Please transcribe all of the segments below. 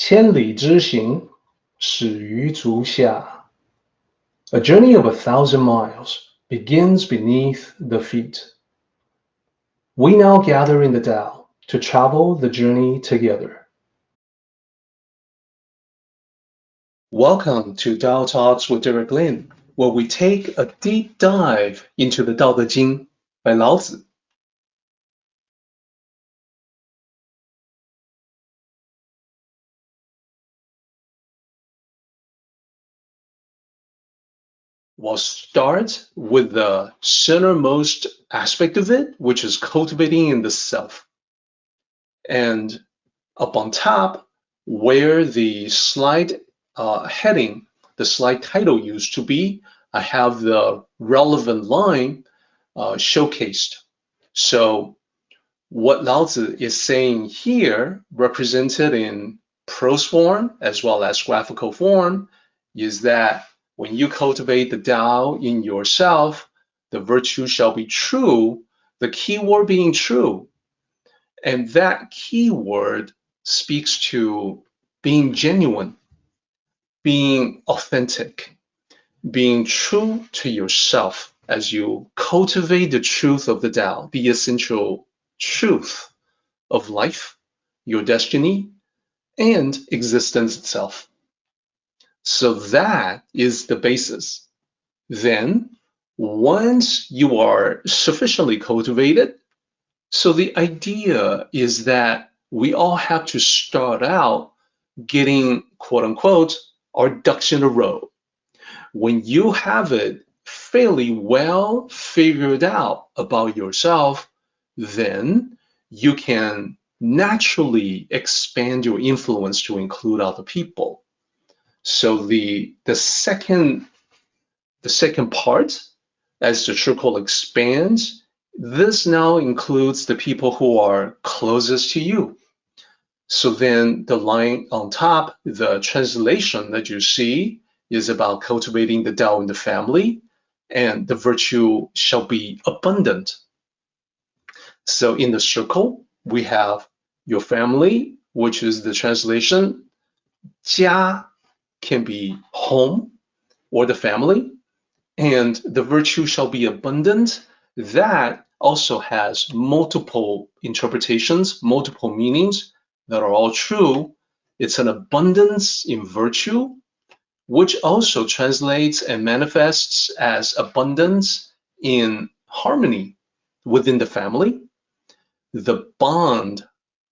千里之行，始于足下. A journey of 1,000 miles begins beneath the feet. We now gather in the Tao to travel the journey together. Welcome to Tao Talks with Derek Lin, where we take a deep dive into the Daodejing by Lao Zi. We'll start with the centermost aspect of it, which is cultivating in the self. And up on top, where the slide heading, the slide title used to be, I have the relevant line showcased. So what Lao Tzu is saying here, represented in prose form as well as graphical form, is that when you cultivate the Tao in yourself, the virtue shall be true, the key word being true. And that key word speaks to being genuine, being authentic, being true to yourself as you cultivate the truth of the Tao, the essential truth of life, your destiny, and existence itself. So that is the basis. Then, once you are sufficiently cultivated, so the idea is that we all have to start out getting, quote unquote, our ducks in a row. When you have it fairly well figured out about yourself, then you can naturally expand your influence to include other people. So the second part, as the circle expands, this now includes the people who are closest to you. So then the line on top, the translation that you see is about cultivating the Tao in the family, and the virtue shall be abundant. So in the circle, we have your family, which is the translation. 家 can be home or the family, and the virtue shall be abundant. That also has multiple interpretations, multiple meanings that are all true. It's an abundance in virtue, which also translates and manifests as abundance in harmony within the family, the bond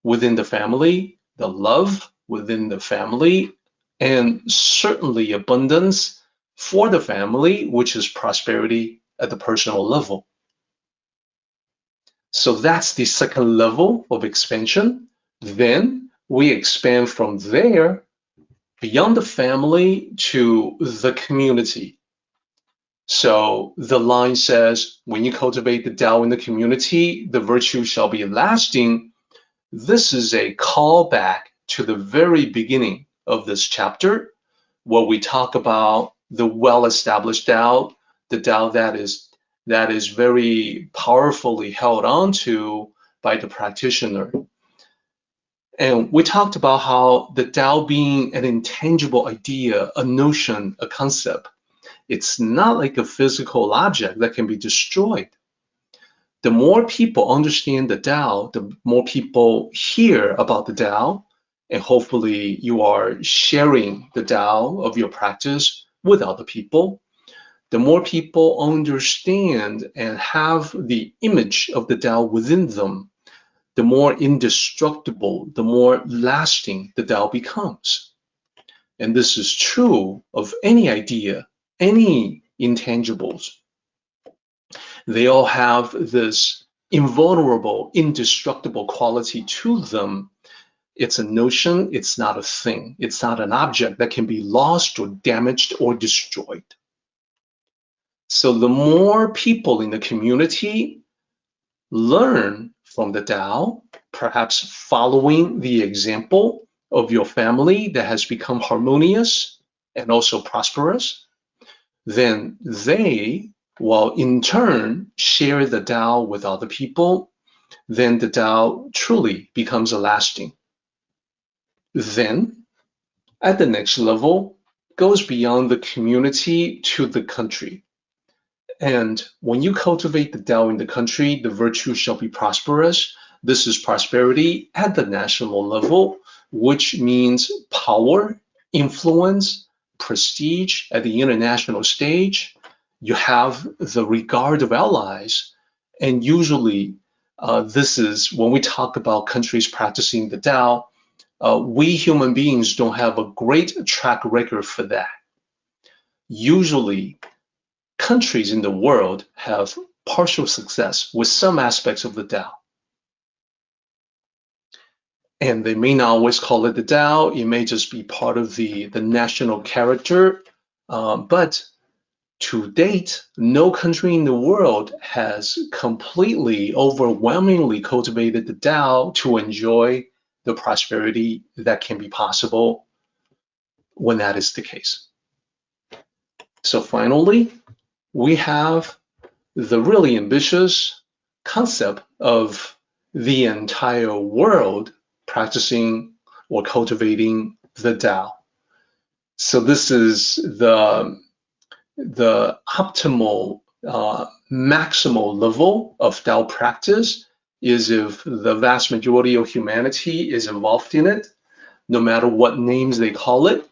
within the family, the love within the family, and certainly abundance for the family, which is prosperity at the personal level. So that's the second level of expansion. Then we expand from there beyond the family to the community. So the line says, when you cultivate the Tao in the community, the virtue shall be lasting. This is a callback to the very beginning of this chapter, where we talk about the well-established Tao, the Tao that is very powerfully held on to by the practitioner. And we talked about how the Tao being an intangible idea, a notion, a concept, it's not like a physical object that can be destroyed. The more people understand the Tao, the more people hear about the Tao, and hopefully you are sharing the Tao of your practice with other people. The more people understand and have the image of the Tao within them, the more indestructible, the more lasting the Tao becomes. And this is true of any idea, any intangibles. They all have this invulnerable, indestructible quality to them. It's a notion, it's not a thing. It's not an object that can be lost or damaged or destroyed. So the more people in the community learn from the Tao, perhaps following the example of your family that has become harmonious and also prosperous, then they will in turn share the Tao with other people. Then the Tao truly becomes lasting. Then At the next level, goes beyond the community to the country. And when you cultivate the Tao in the country, the virtue shall be prosperous. This is prosperity at the national level, which means power, influence, prestige at the international stage. You have the regard of allies. And usually, this is when we talk about countries practicing the Tao, we human beings don't have a great track record for that. Usually, countries in the world have partial success with some aspects of the Tao. And they may not always call it the Tao, it may just be part of the national character. But to date, no country in the world has completely, overwhelmingly cultivated the Tao to enjoy the prosperity that can be possible when that is the case. So finally, we have the really ambitious concept of the entire world practicing or cultivating the Tao. So this is the optimal, maximal level of Tao practice is if the vast majority of humanity is involved in it, no matter what names they call it,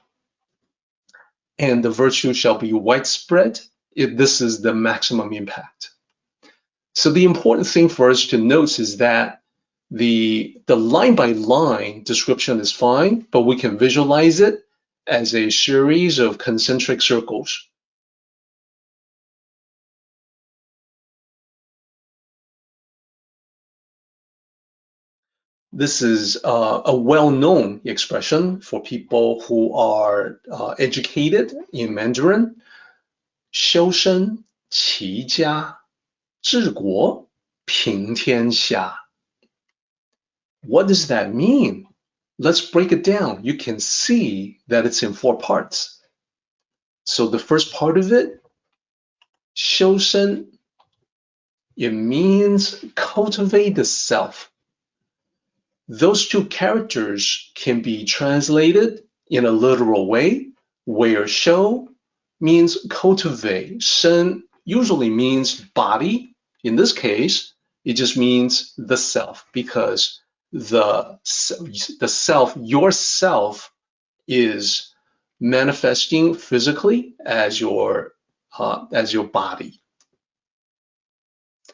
and the virtue shall be widespread if this is the maximum impact. So the important thing for us to note is that the line by line description is fine, but we can visualize it as a series of concentric circles. This is a well-known expression for people who are educated in Mandarin. 修身齐家治国平天下. What does that mean? Let's break it down. You can see that it's in 4 parts. So the first part of it, 修身, it means cultivate the self. Those 2 characters can be translated in a literal way, where 修 means cultivate. 身 usually means body. In this case, it just means the self, because the self, yourself, is manifesting physically as your body.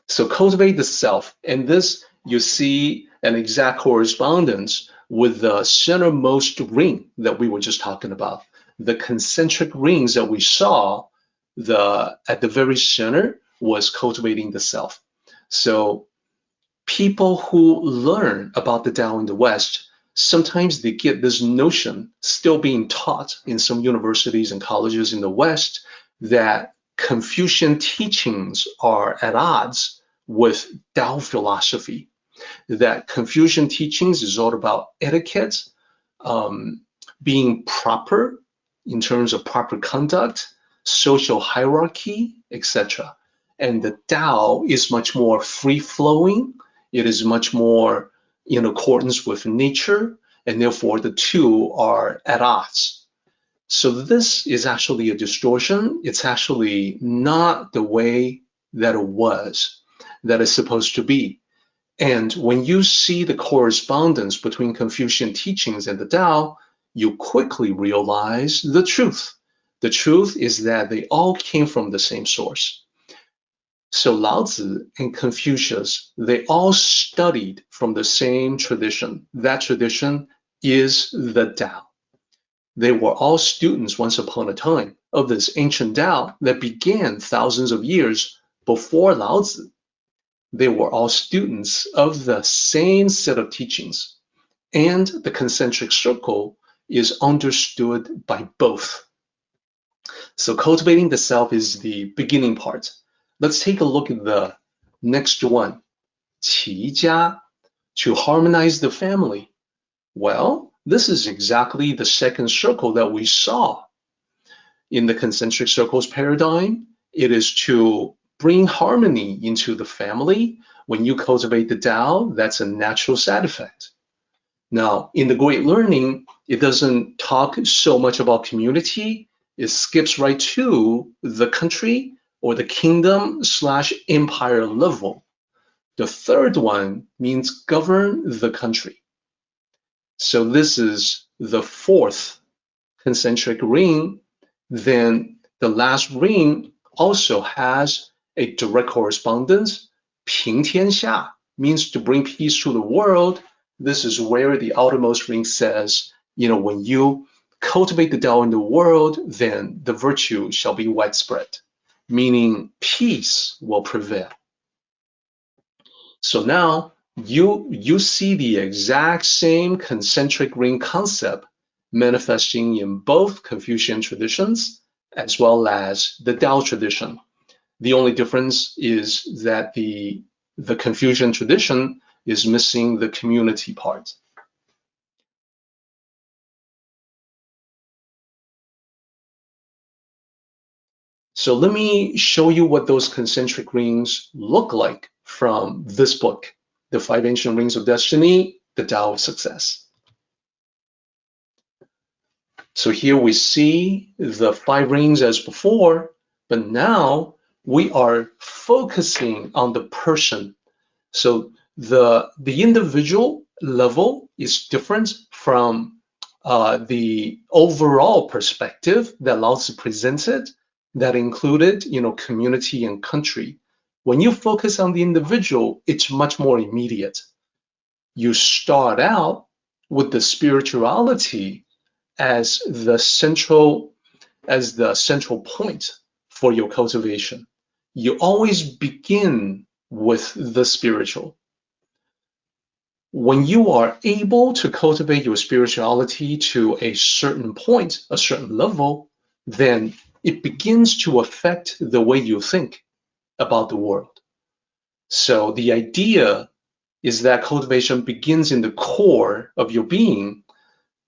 So cultivate the self, and this you see an exact correspondence with the centermost ring that we were just talking about. The concentric rings that we saw, at the very center was cultivating the self. So people who learn about the Tao in the West, sometimes they get this notion still being taught in some universities and colleges in the West that Confucian teachings are at odds with Tao philosophy. That Confucian teachings is all about etiquette, being proper in terms of proper conduct, social hierarchy, etc. And the Tao is much more free-flowing. It is much more in accordance with nature, and therefore the 2 are at odds. So this is actually a distortion. It's actually not the way that it was, that it's supposed to be. And when you see the correspondence between Confucian teachings and the Tao, you quickly realize the truth. The truth is that they all came from the same source. So Lao Tzu and Confucius, they all studied from the same tradition. That tradition is the Tao. They were all students once upon a time of this ancient Tao that began thousands of years before Lao Tzu. They were all students of the same set of teachings, and the concentric circle is understood by both. So cultivating the self is the beginning part. Let's take a look at the next one. 齐家, to harmonize the family. Well, this is exactly the second circle that we saw. In the concentric circles paradigm, it is to bring harmony into the family. When you cultivate the Tao, that's a natural side effect. Now, in the Great Learning, It doesn't talk so much about community. It skips right to the country or the kingdom slash empire level. The third one means govern the country. So this is the fourth concentric ring. Then the last ring also has a direct correspondence. 平天下 means to bring peace to the world. This is where the outermost ring says, when you cultivate the Tao in the world, then the virtue shall be widespread, meaning peace will prevail. So now you see the exact same concentric ring concept manifesting in both Confucian traditions as well as the Tao tradition. The only difference is that the Confucian tradition is missing the community part. So let me show you what those concentric rings look like from this book, The 5 Ancient Rings of Destiny, the Tao of Success. So here we see the 5 rings as before, but now we are focusing on the person. So the individual level is different from the overall perspective that Lao Tzu presented that included, community and country. When you focus on the individual, it's much more immediate. You start out with the spirituality as the central point for your cultivation. You always begin with the spiritual. When you are able to cultivate your spirituality to a certain point, a certain level, then it begins to affect the way you think about the world. So the idea is that cultivation begins in the core of your being.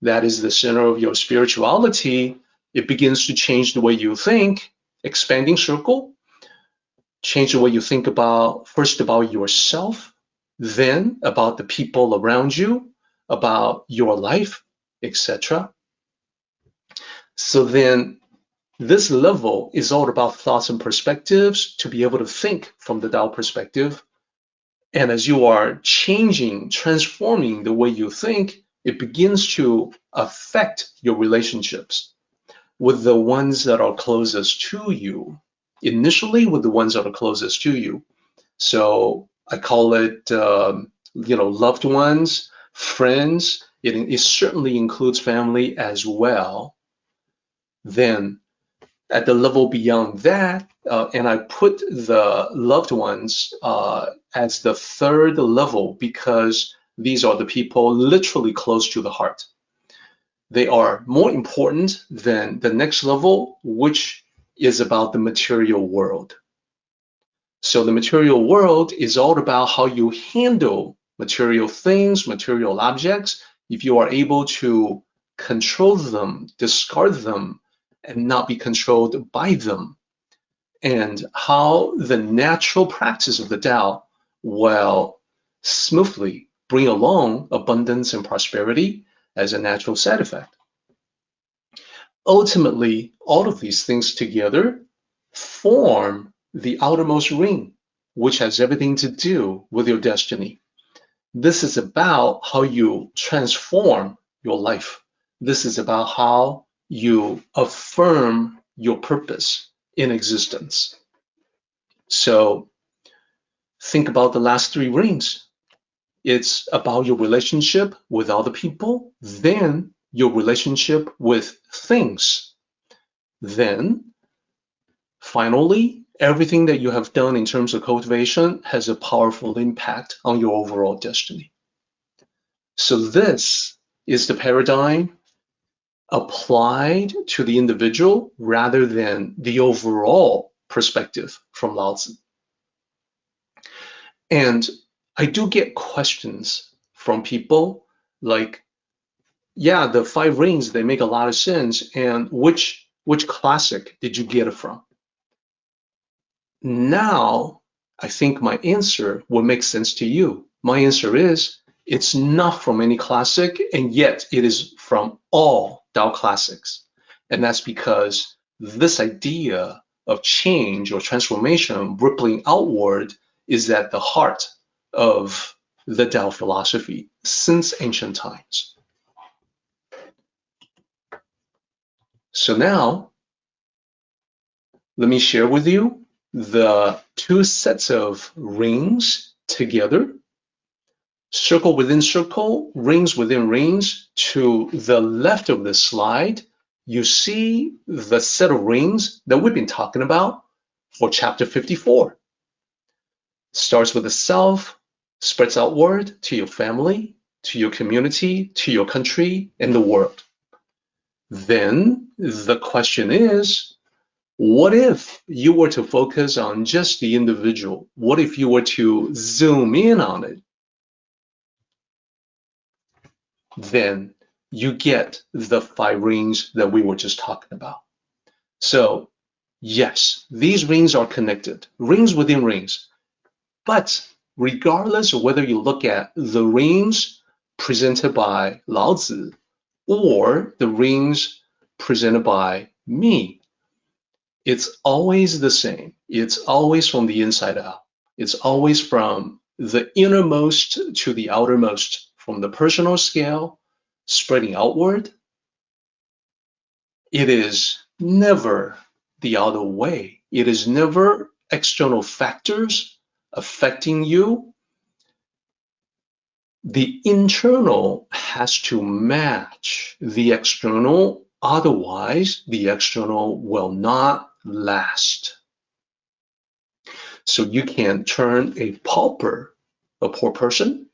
That is the center of your spirituality. It begins to change the way you think, expanding circle, change the way you think first about yourself, then about the people around you, about your life, etc. So then this level is all about thoughts and perspectives, to be able to think from the Tao perspective. And as you are changing, transforming the way you think, it begins to affect your relationships with the ones that are closest to you, initially with the ones that are closest to you. So I call it, loved ones, friends. It certainly includes family as well. Then at the level beyond that, and I put the loved ones as the third level because these are the people literally close to the heart. They are more important than the next level, which is about the material world. So the material world is all about how you handle material things, material objects. If you are able to control them, discard them, and not be controlled by them, and how the natural practice of the Tao will smoothly bring along abundance and prosperity as a natural side effect. Ultimately, all of these things together form the outermost ring, which has everything to do with your destiny. This is about how you transform your life. This is about how you affirm your purpose in existence. So think about the last 3 rings. It's about your relationship with other people, then your relationship with things. Then, finally, everything that you have done in terms of cultivation has a powerful impact on your overall destiny. So this is the paradigm applied to the individual rather than the overall perspective from Lao Tzu. And I do get questions from people like, yeah, the 5 rings, they make a lot of sense. And which classic did you get it from? Now, I think my answer will make sense to you. My answer is, it's not from any classic, and yet it is from all Tao classics. And that's because this idea of change or transformation rippling outward is at the heart of the Tao philosophy since ancient times. So now, let me share with you the two sets of rings together. Circle within circle, rings within rings. To the left of this slide, you see the set of rings that we've been talking about for chapter 54. Starts with the self, spreads outward to your family, to your community, to your country, and the world. Then the question is, what if you were to focus on just the individual? What if you were to zoom in on it? Then you get the 5 rings that we were just talking about. So yes, these rings are connected, rings within rings. But regardless of whether you look at the rings presented by Lao Zi or the rings presented by me, it's always the same. It's always from the inside out. It's always from the innermost to the outermost, from the personal scale, spreading outward. It is never the other way. It is never external factors affecting you. The internal has to match the external, otherwise the external will not last. So you can turn a pauper, a poor person,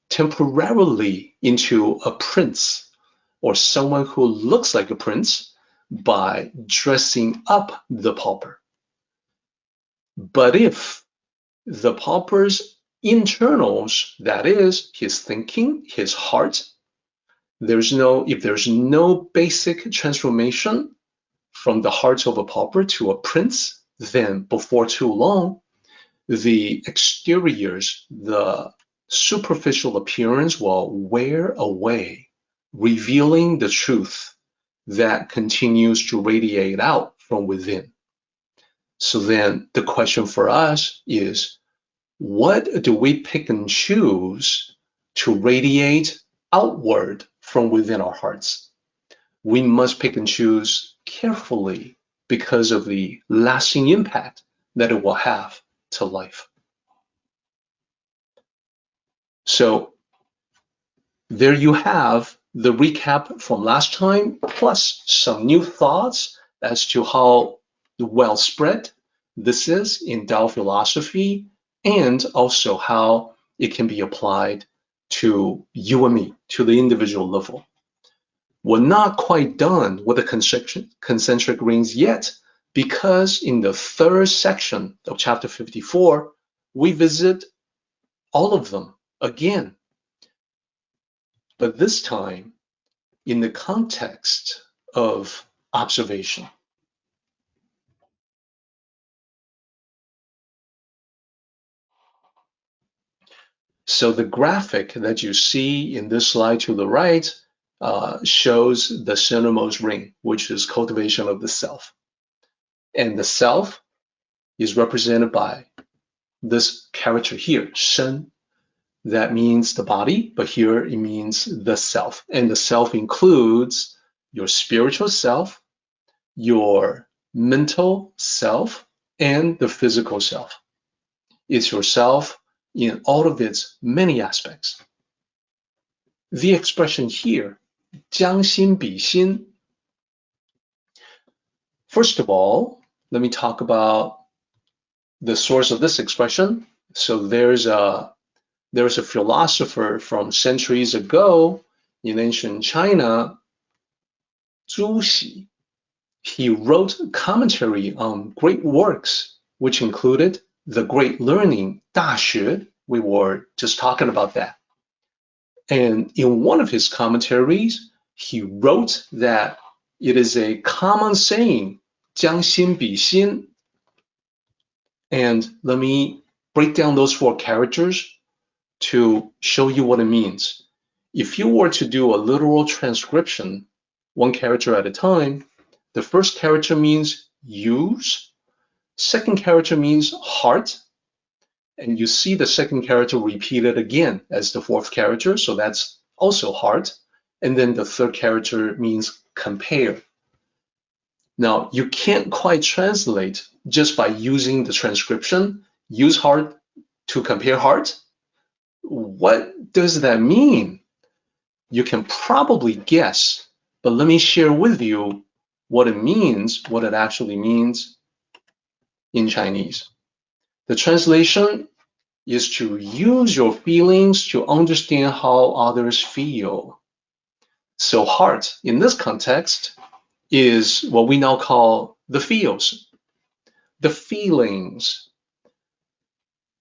temporarily into a prince or someone who looks like a prince by dressing up the pauper. But if the pauper's internals, that is his thinking, his heart, if there's no basic transformation from the heart of a pauper to a prince, then before too long, the exteriors, the superficial appearance will wear away, revealing the truth that continues to radiate out from within. So then the question for us is, what do we pick and choose to radiate outward from within our hearts? We must pick and choose carefully because of the lasting impact that it will have to life. So there you have the recap from last time, plus some new thoughts as to how well spread this is in Tao philosophy, and also how it can be applied to you and me, to the individual level. We're not quite done with the concentric rings yet, because in the third section of chapter 54, we visit all of them again. But this time, in the context of observation. So the graphic that you see in this slide to the right shows the centermost ring, which is cultivation of the self. And the self is represented by this character here, shen. That means the body, but here it means the self. And the self includes your spiritual self, your mental self, and the physical self. It's yourself in all of its many aspects. The expression here, 将心比心. First of all, let me talk about the source of this expression. So there's a philosopher from centuries ago in ancient China, Zhuang. He wrote commentary on great works, which included the great learning, 大学. We were just talking about that. And in one of his commentaries, he wrote that it is a common saying, 将心比心. And let me break down those 4 characters to show you what it means. If you were to do a literal transcription, one character at a time, the first character means use, second character means heart, and you see the second character repeated again as the fourth character, so that's also heart, and then the third character means compare. Now, you can't quite translate just by using the transcription, use heart to compare heart. What does that mean? You can probably guess, but let me share with you what it means, what it actually means in Chinese. The translation is to use your feelings to understand how others feel. So heart, in this context, is what we now call the feels, the feelings.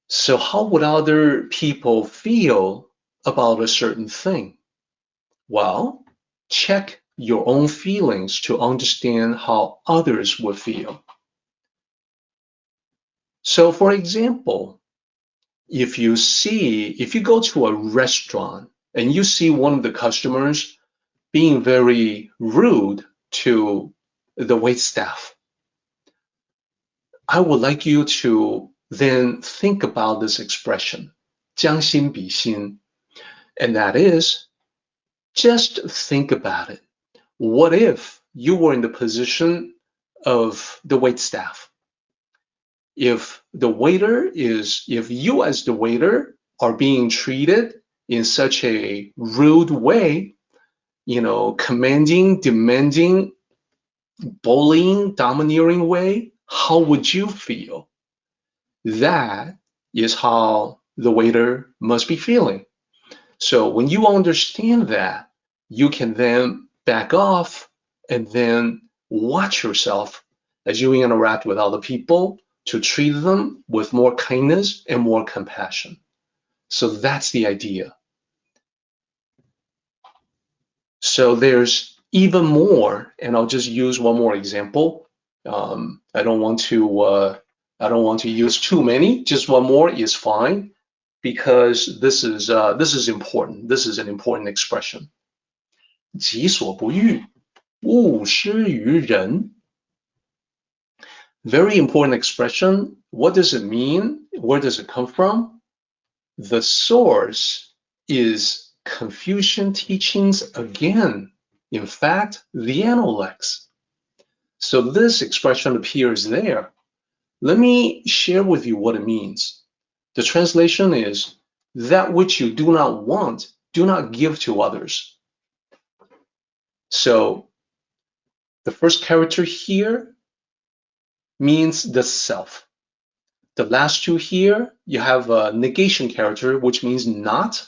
So how would other people feel about a certain thing? Well, check your own feelings to understand how others would feel. So for example, if you go to a restaurant and you see one of the customers being very rude to the waitstaff, I would like you to then think about this expression, 将心比心, and that is, just think about it. What if you were in the position of the waitstaff? If you as the waiter are being treated in such a rude way, commanding, demanding, bullying, domineering way, how would you feel? That is how the waiter must be feeling. So when you understand that, you can then back off and then watch yourself as you interact with other people to treat them with more kindness and more compassion. So that's the idea. So there's even more, and I'll just use one more example. I don't want to use too many. Just one more is fine, because this is important. This is an important expression. 己所不欲，勿施于人. Very important expression. What does it mean? Where does it come from? The source is Confucian teachings again. In fact, the Analects. So this expression appears there. Let me share with you what it means. The translation is, that which you do not want, do not give to others. So the first character here means the self. The last two here, you have a negation character, which means not.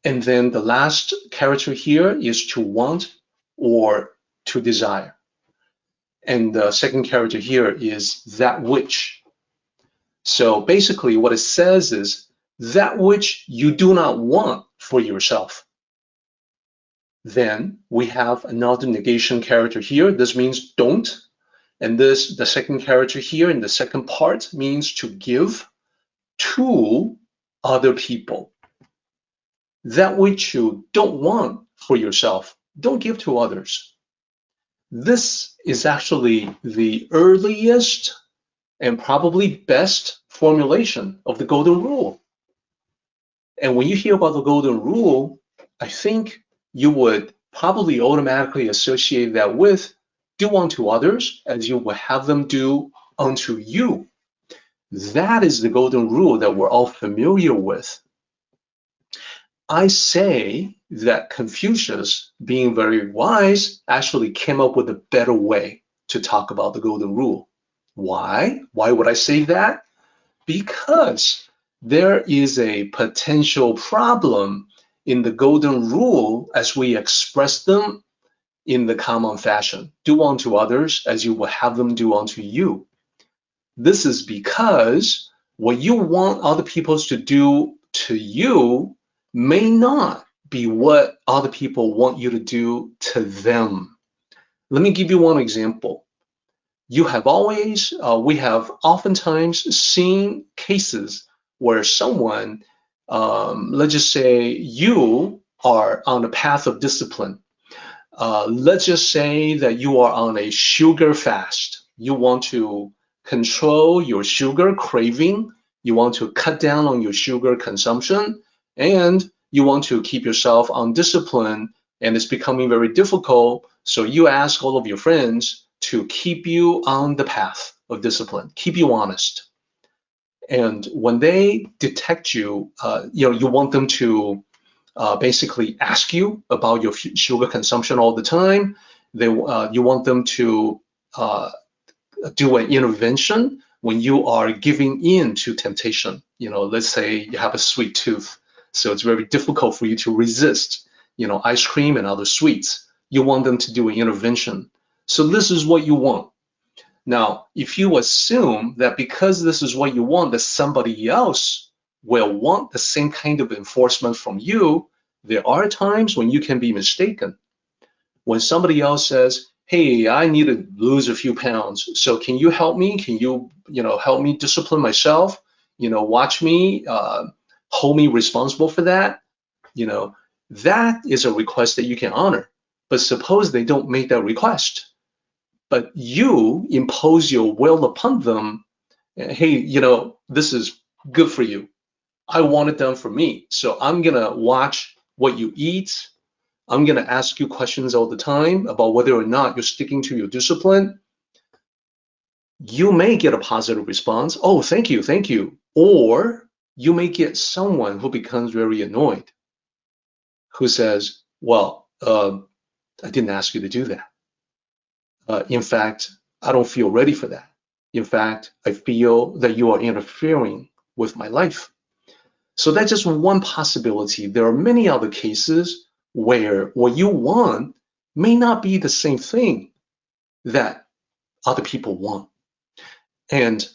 And then the last character here is to want or to desire. And the second character here is that which. So basically what it says is that which you do not want for yourself. Then we have another negation character here. This means don't. And the second character here in the second part means to give to other people. That which you don't want for yourself, don't give to others. This is actually the earliest and probably best formulation of the Golden Rule. And when you hear about the Golden Rule, I think you would probably automatically associate that with do unto others as you would have them do unto you. That is the Golden Rule that we're all familiar with. I say that Confucius, being very wise, actually came up with a better way to talk about the Golden Rule. Why? Why would I say that? Because there is a potential problem in the Golden Rule as we express them in the common fashion. Do unto others as you would have them do unto you. This is because what you want other people to do to you may not be what other people want you to do to them. Let me give you one example. We have oftentimes seen cases where someone, let's just say you are on a path of discipline. Let's just say that you are on a sugar fast. You want to control your sugar craving. You want to cut down on your sugar consumption, and you want to keep yourself on discipline, and it's becoming very difficult. So you ask all of your friends to keep you on the path of discipline, keep you honest. And when they detect you, you want them to basically ask you about your sugar consumption all the time. You want them to do an intervention when you are giving in to temptation. Let's say you have a sweet tooth, so it's very difficult for you to resist, ice cream and other sweets. You want them to do an intervention. So this is what you want. Now, if you assume that because this is what you want, that somebody else will want the same kind of enforcement from you, there are times when you can be mistaken. When somebody else says, hey, I need to lose a few pounds, so can you help me? Can you, help me discipline myself? Watch me, hold me responsible for that? That is a request that you can honor. But suppose they don't make that request, but you impose your will upon them. Hey, this is good for you. I want it done for me. So I'm going to watch what you eat. I'm going to ask you questions all the time about whether or not you're sticking to your discipline. You may get a positive response. Oh, thank you, thank you. Or you may get someone who becomes very annoyed, who says, well, I didn't ask you to do that. In fact, I don't feel ready for that. In fact, I feel that you are interfering with my life. So that's just one possibility. There are many other cases where what you want may not be the same thing that other people want. And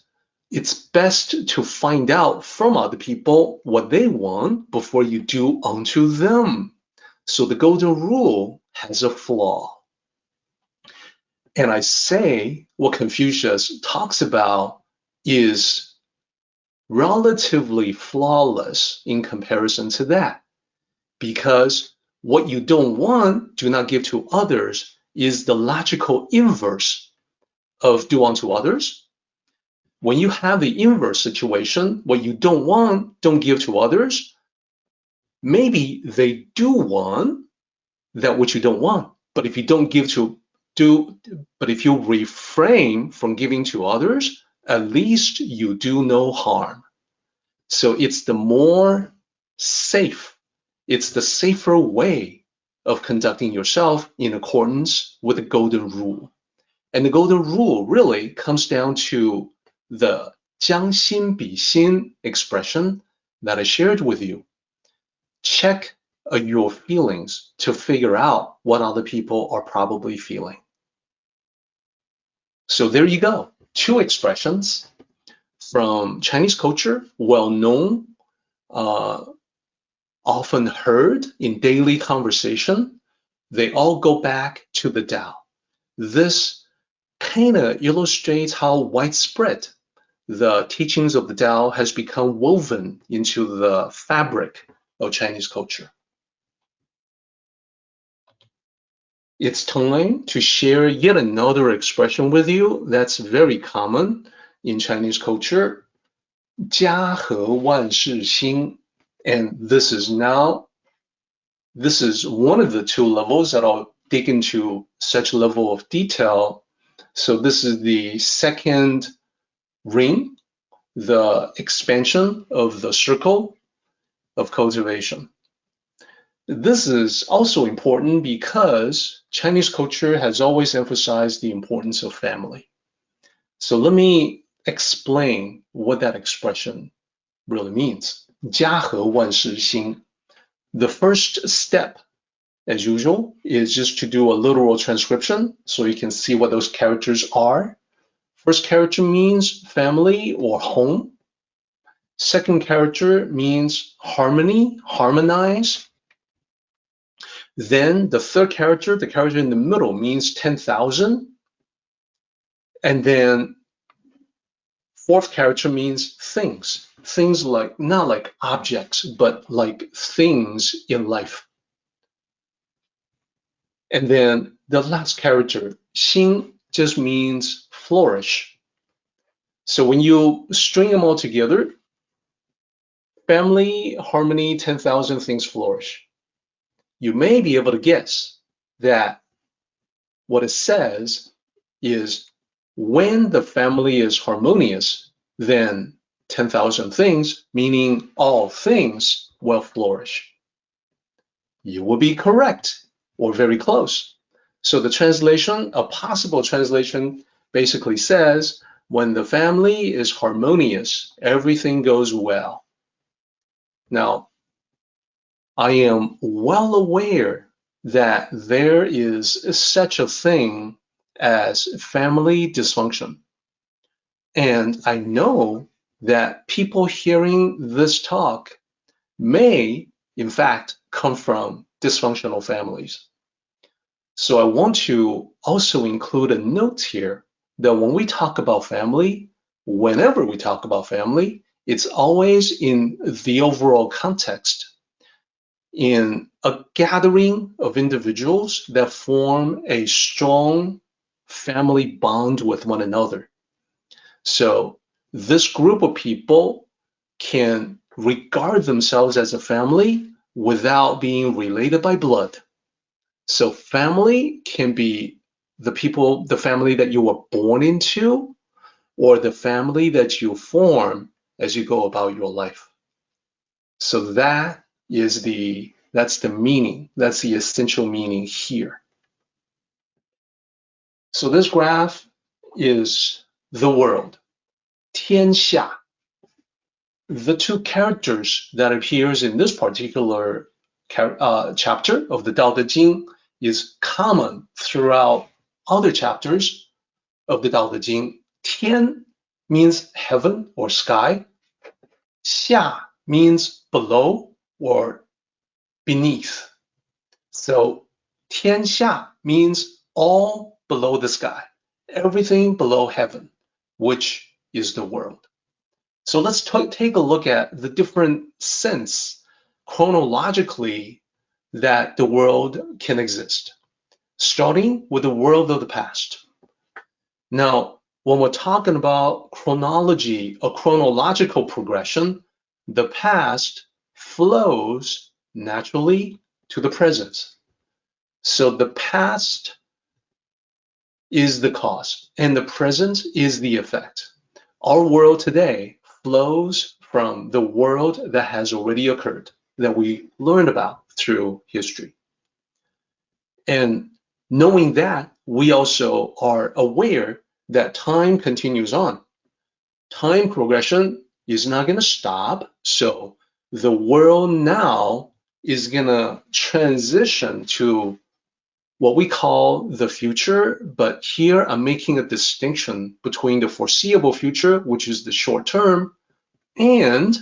it's best to find out from other people what they want before you do unto them. So the golden rule has a flaw. And I say what Confucius talks about is relatively flawless in comparison to that. Because what you don't want, do not give to others, is the logical inverse of do unto others. When you have the inverse situation, what you don't want, don't give to others, maybe they do want that which you don't want. But if you don't give to but if you refrain from giving to others, at least you do no harm. So it's the more safe, it's the safer way of conducting yourself in accordance with the golden rule. And the golden rule really comes down to the 将心比心 expression that I shared with you. Check your feelings to figure out what other people are probably feeling. So there you go, 2 expressions from Chinese culture, well known, often heard in daily conversation. They all go back to the Tao. This kind of illustrates how widespread the teachings of the Tao has become woven into the fabric of Chinese culture. It's time to share yet another expression with you that's very common in Chinese culture, 家和万事兴. And this is one of the 2 levels that I'll dig into such level of detail. So this is the second ring, the expansion of the circle of cultivation. This is also important because Chinese culture has always emphasized the importance of family. So let me explain what that expression really means. 家和万事兴. The first step, as usual, is just to do a literal transcription so you can see what those characters are. First character means family or home. Second character means harmony, harmonize. Then the third character, the character in the middle, means 10,000. And then fourth character means things. Things like, not like objects, but like things in life. And then the last character, Xing, just means flourish. So when you string them all together, family, harmony, 10,000 things flourish. You may be able to guess that what it says is when the family is harmonious, then 10,000 things, meaning all things, will flourish. You will be correct or very close. So the translation, a possible translation, basically says when the family is harmonious, everything goes well. Now, I am well aware that there is such a thing as family dysfunction. And I know that people hearing this talk may, in fact, come from dysfunctional families. So I want to also include a note here that when we talk about family, whenever we talk about family, it's always in the overall context, in a gathering of individuals that form a strong family bond with one another. So this group of people can regard themselves as a family without being related by blood. So family can be the people, the family that you were born into, or the family that you form as you go about your life. So that's the meaning, that's the essential meaning here. So this graph is the world, 天下. The two characters that appears in this particular chapter of the Daodejing is common throughout other chapters of the Daodejing. 天 means heaven or sky. 下 means below or beneath. So 天下 means all below the sky, everything below heaven, which is the world. So let's take a look at the different sense chronologically that the world can exist, starting with the world of the past. Now, when we're talking about chronology, a chronological progression, the past flows naturally to the present. So the past is the cause, and the present is the effect. Our world today flows from the world that has already occurred, that we learned about through history. And knowing that, we also are aware that time continues on. Time progression is not going to stop, so the world now is going to transition to what we call the future, but here I'm making a distinction between the foreseeable future, which is the short term, and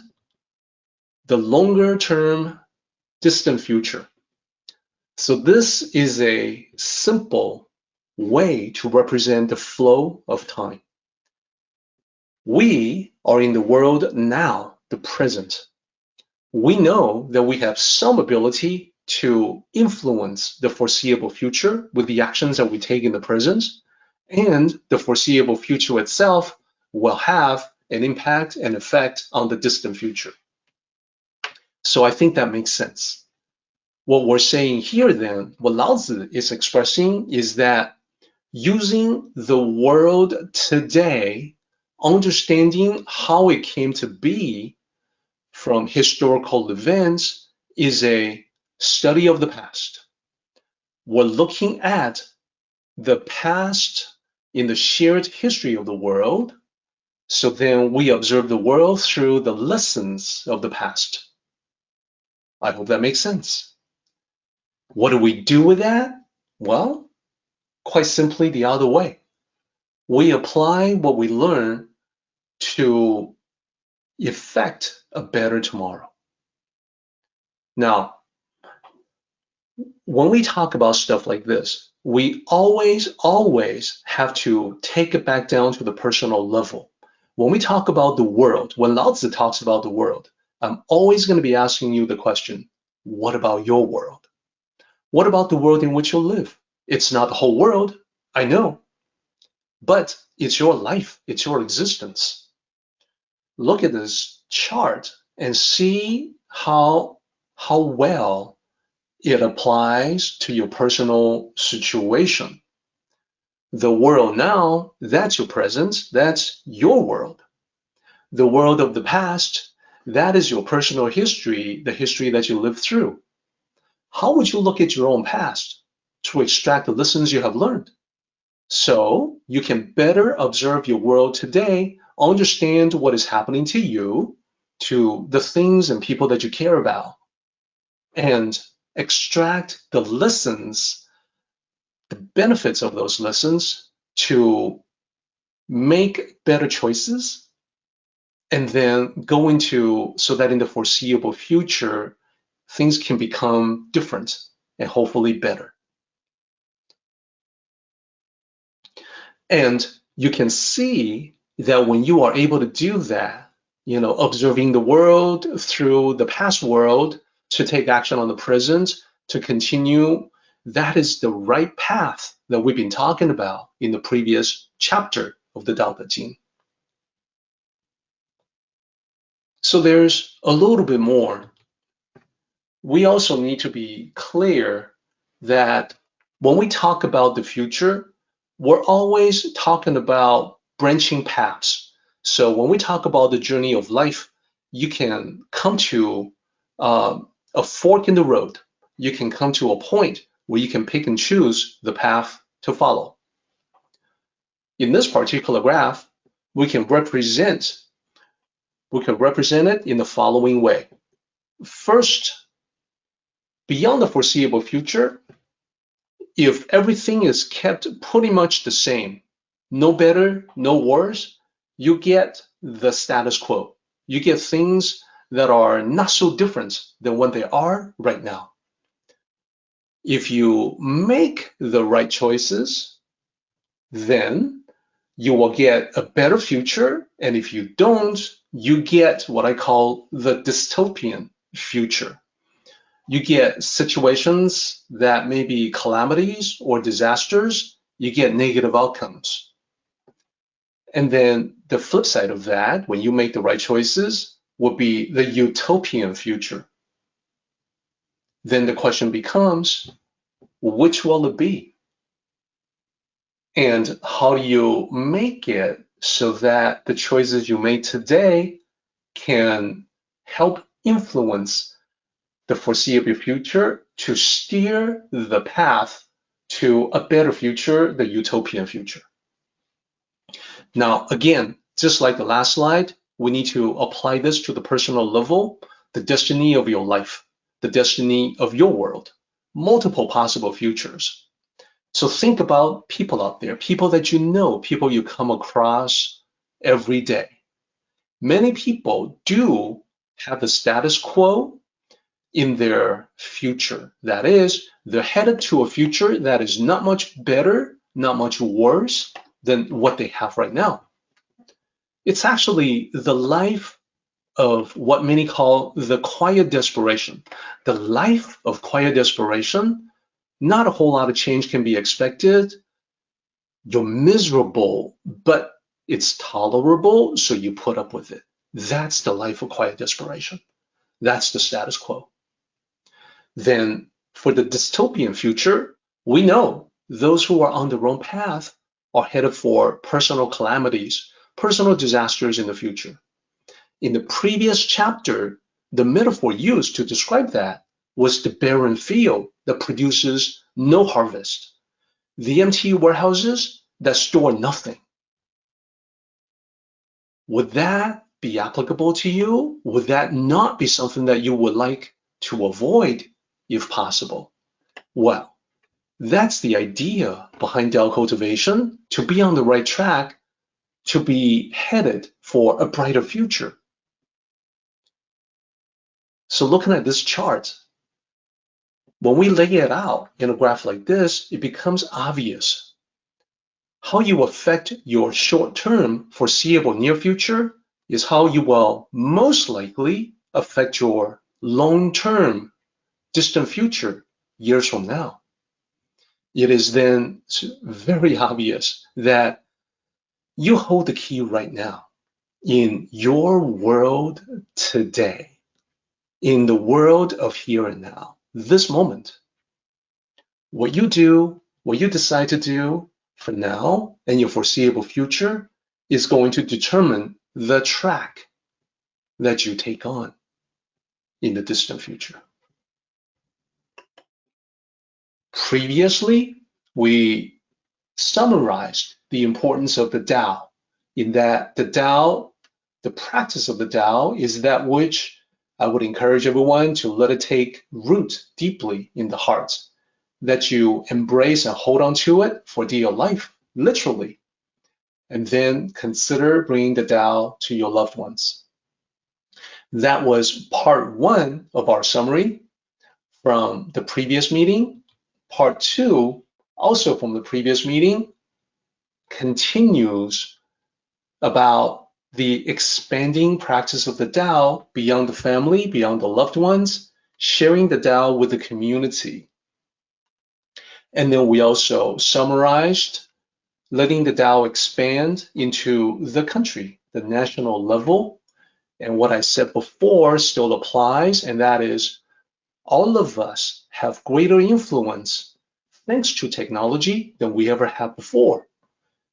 the longer term, distant future. So this is a simple way to represent the flow of time. We are in the world now, the present. We know that we have some ability to influence the foreseeable future with the actions that we take in the present, and the foreseeable future itself will have an impact and effect on the distant future. So I think that makes sense. What we're saying here then, what Lao Zi is expressing is that using the world today, understanding how it came to be from historical events is a study of the past. We're looking at the past in the shared history of the world, so then we observe the world through the lessons of the past. I hope that makes sense. What do we do with that? Well, quite simply the other way. We apply what we learn to effect a better tomorrow. Now, when we talk about stuff like this, we always have to take it back down to the personal level. When we talk about the world, when Lao Tzu talks about the world, I'm always going to be asking you the question, what about your world? What about the world in which you live? It's not the whole world, I know, but it's your life, it's your existence. Look at this chart and see how well it applies to your personal situation. The world now, that's your present, that's your world. The world of the past, that is your personal history, the history that you lived through. How would you look at your own past to extract the lessons you have learned? So you can better observe your world today, understand what is happening to you, to the things and people that you care about, and extract the lessons, the benefits of those lessons to make better choices, and then go into so that in the foreseeable future, things can become different and hopefully better. And you can see that when you are able to do that, observing the world through the past world to take action on the present, to continue, that is the right path that we've been talking about in the previous chapter of the Daodejing. So there's a little bit more. We also need to be clear that when we talk about the future, we're always talking about branching paths. So when we talk about the journey of life, you can come to a fork in the road. You can come to a point where you can pick and choose the path to follow. In this particular graph, we can represent it in the following way. First, beyond the foreseeable future, if everything is kept pretty much the same, no better, no worse, you get the status quo. You get things that are not so different than what they are right now. If you make the right choices, then you will get a better future. And if you don't, you get what I call the dystopian future. You get situations that may be calamities or disasters. You get negative outcomes. And then the flip side of that, when you make the right choices, would be the utopian future. Then the question becomes, which will it be? And how do you make it so that the choices you make today can help influence the foreseeable future to steer the path to a better future, the utopian future? Now, again, just like the last slide, we need to apply this to the personal level, the destiny of your life, the destiny of your world, multiple possible futures. So think about people out there, people that you know, people you come across every day. Many people do have the status quo in their future. That is, they're headed to a future that is not much better, not much worse than what they have right now. It's actually the life of what many call the quiet desperation. The life of quiet desperation, not a whole lot of change can be expected. You're miserable, but it's tolerable, so you put up with it. That's the life of quiet desperation. That's the status quo. Then for the dystopian future, we know those who are on the wrong path are headed for personal calamities, personal disasters in the future. In the previous chapter, the metaphor used to describe that was the barren field that produces no harvest, the empty warehouses that store nothing. Would that be applicable to you? Would that not be something that you would like to avoid if possible? Well, that's the idea behind Tao cultivation, to be on the right track, to be headed for a brighter future. So looking at this chart, when we lay it out in a graph like this, it becomes obvious. How you affect your short-term foreseeable near future is how you will most likely affect your long-term distant future years from now. it is then very obvious that you hold the key right now in your world today, in the world of here and now, this moment. What you do, what you decide to do for now and your foreseeable future is going to determine the track that you take on in the distant future. Previously, we summarized the importance of the Tao, in that the Tao, the practice of the Tao, is that which I would encourage everyone to let it take root deeply in the heart, that you embrace and hold on to it for dear life, literally, and then consider bringing the Tao to your loved ones. That was part one of our summary from the previous meeting. Part two, also from the previous meeting, continues about the expanding practice of the Tao beyond the family, beyond the loved ones, sharing the Tao with the community. And then we also summarized letting the Tao expand into the country, the national level. And what I said before still applies, and that is all of us have greater influence thanks to technology than we ever had before.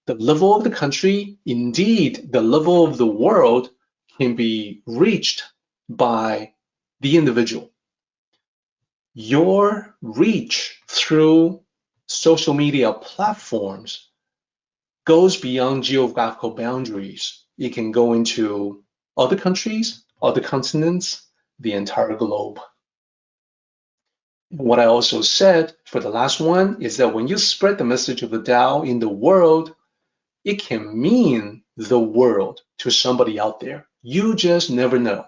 The level of the country, indeed, the level of the world can be reached by the individual. Your reach through social media platforms goes beyond geographical boundaries. It can go into other countries, other continents, the entire globe. What I also said for the last one is that when you spread the message of the Tao in the world, it can mean the world to somebody out there. You just never know.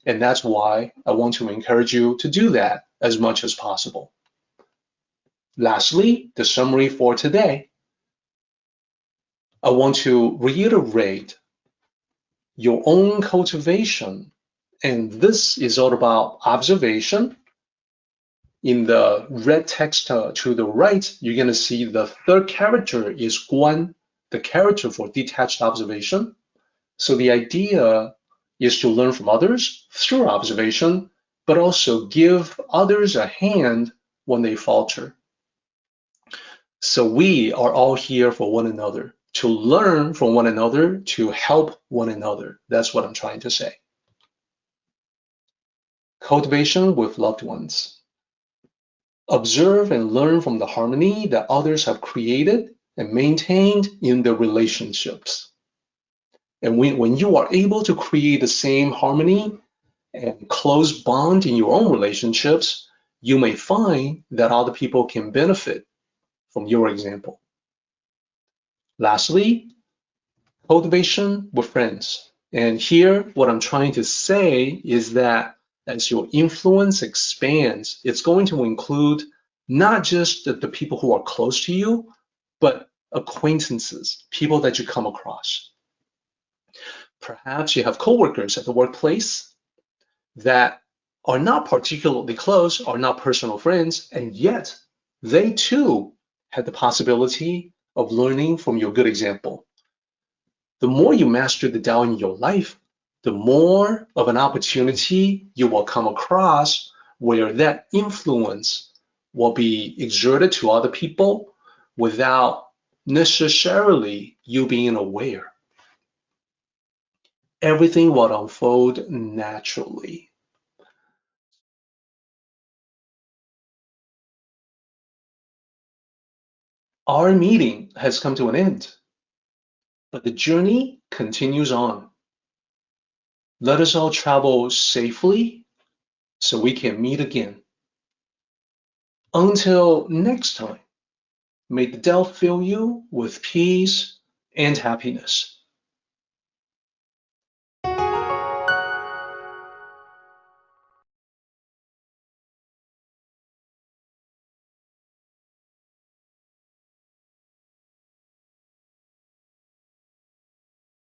And that's why I want to encourage you to do that as much as possible. Lastly, the summary for today. I want to reiterate your own cultivation. And this is all about observation. In the red text to the right, you're going to see the third character is guan, the character for detached observation. So the idea is to learn from others through observation, but also give others a hand when they falter. So we are all here for one another, to learn from one another, to help one another. That's what I'm trying to say. Cultivation with loved ones. Observe and learn from the harmony that others have created and maintained in their relationships. And when you are able to create the same harmony and close bond in your own relationships, you may find that other people can benefit from your example. Lastly, cultivation with friends. And here, what I'm trying to say is that as your influence expands, it's going to include not just the people who are close to you, but acquaintances, people that you come across. Perhaps you have coworkers at the workplace that are not particularly close, are not personal friends, and yet they too had the possibility of learning from your good example. The more you master the Tao in your life, the more of an opportunity you will come across where that influence will be exerted to other people without necessarily you being aware. Everything will unfold naturally. Our meeting has come to an end, but the journey continues on. Let us all travel safely so we can meet again. Until next time, may the Tao fill you with peace and happiness.